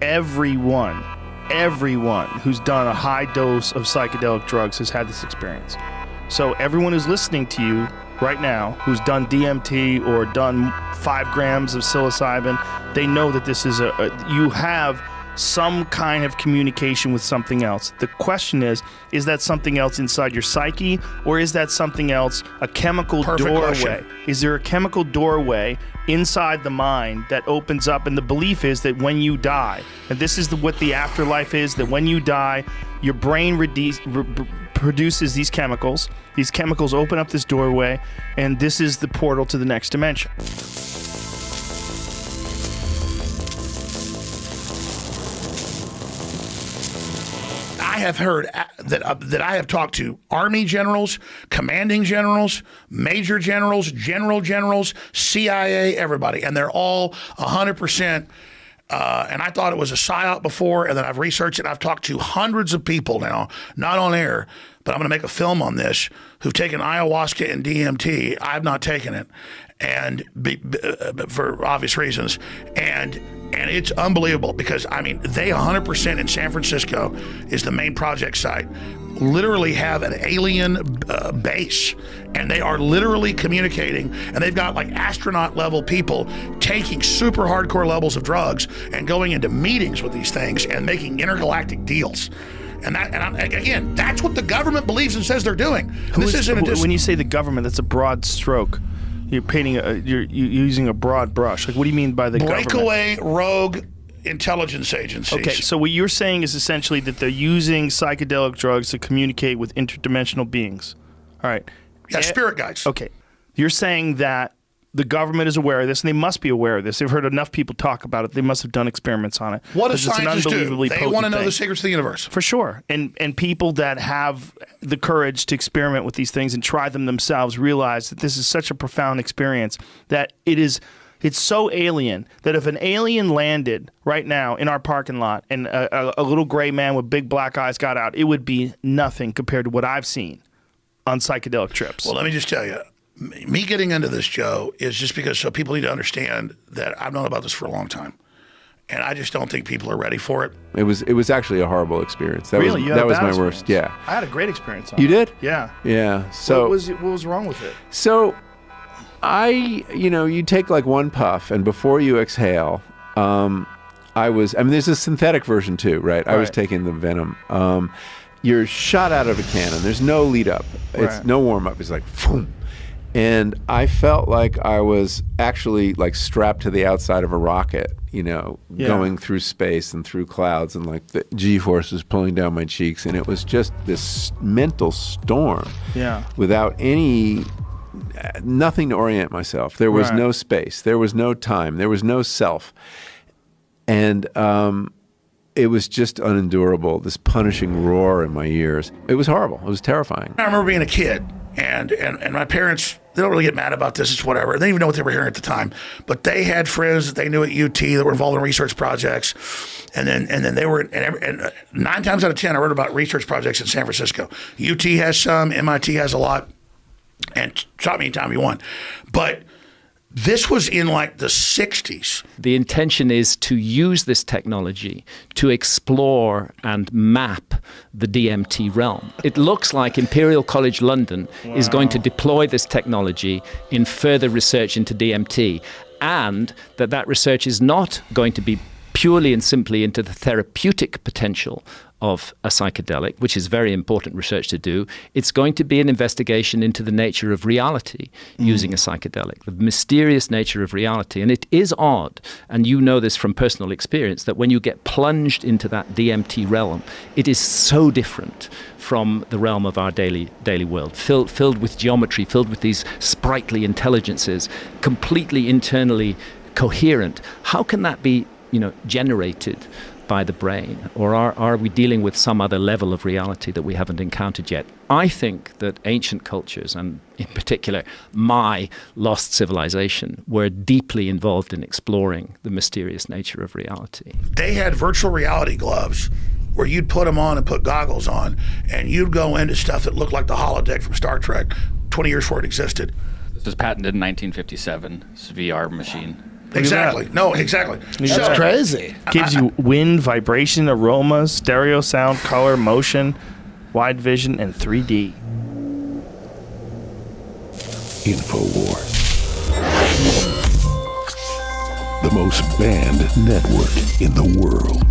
everyone who's done a high dose of psychedelic drugs has had this experience. So everyone who's listening to you right now who's done DMT or done 5 grams of psilocybin, they know that this is you have some kind of communication with something else. The question is that something else inside your psyche, or is that something else a chemical doorway? Question. Is there a chemical doorway inside the mind that opens up? And the belief is that when you die, and this is what the afterlife is, that when you die, your brain produces these chemicals. These chemicals open up this doorway, and this is the portal to the next dimension. I have heard that I have talked to Army generals, commanding generals, major generals, generals, CIA, everybody, and they're all 100%. And I thought it was a psyop before, and then I've researched it. I've talked to hundreds of people now, not on air, but I'm going to make a film on this, who've taken ayahuasca and DMT. I've not taken it, and for obvious reasons. And it's unbelievable because, I mean, they 100% in San Francisco is the main project site, literally have an alien base, and they are literally communicating, and they've got like astronaut level people taking super hardcore levels of drugs and going into meetings with these things and making intergalactic deals. Again, that's what the government believes and says they're doing. When you say the government, that's a broad stroke. You're painting you're using a broad brush. Like, what do you mean by the government? Breakaway rogue intelligence agencies. Okay, so what you're saying is essentially that they're using psychedelic drugs to communicate with interdimensional beings. All right. Yeah, spirit guides. Okay. You're saying that the government is aware of this, and they must be aware of this. They've heard enough people talk about it. They must have done experiments on it. What do scientists do? They want to know the secrets of the universe. For sure. And people that have the courage to experiment with these things and try them themselves realize that this is such a profound experience that it's so alien that if an alien landed right now in our parking lot and a little gray man with big black eyes got out, it would be nothing compared to what I've seen on psychedelic trips. Well, let me just tell you, me getting into this, Joe, is just because so people need to understand that I've known about this for a long time. And I just don't think people are ready for it. It was actually a horrible expence. That really? that was my worst. Yeah. I had a great experience on it. You did? Yeah. Yeah. So what was wrong with it? So you take like one puff, and before you exhale, there's a synthetic version too, right? I was taking the venom. You're shot out of a cannon. There's no lead up. It's no warm up. It's like, boom. And I felt like I was actually like strapped to the outside of a rocket, going through space and through clouds, and like the G-forces pulling down my cheeks. And it was just this mental storm without nothing to orient myself. There was no space. There was no time. There was no self. And it was just unendurable, this punishing roar in my ears. It was horrible. It was terrifying. I remember being a kid, and my parents, they don't really get mad about this. It's whatever. They didn't even know what they were hearing at the time. But they had friends that they knew at UT that were involved in research projects. And then they were, and 9 times out of 10, I read about research projects in San Francisco. UT has some, MIT has a lot, and stop me anytime you want. But this was in like the 60s. The intention is to use this technology to explore and map the DMT realm. It looks like Imperial College London is going to deploy this technology in further research into DMT, and that research is not going to be purely and simply into the therapeutic potential of a psychedelic, which is very important research to do. It's going to be an investigation into the nature of reality using a psychedelic, the mysterious nature of reality. And it is odd, and you know this from personal experience, that when you get plunged into that DMT realm, it is so different from the realm of our daily world, filled with geometry, filled with these sprightly intelligences, completely internally coherent. How can that be, generated by the brain? Or are we dealing with some other level of reality that we haven't encountered yet? I think that ancient cultures, and in particular my lost civilization, were deeply involved in exploring the mysterious nature of reality. They had virtual reality gloves where you'd put them on and put goggles on, and you'd go into stuff that looked like the holodeck from Star Trek 20 years before it existed. This was patented in 1957, this VR machine. Exactly. No, exactly. That's crazy. Gives you wind, vibration, aromas, stereo sound, color, motion, wide vision, and 3D. InfoWars. The most banned network in the world.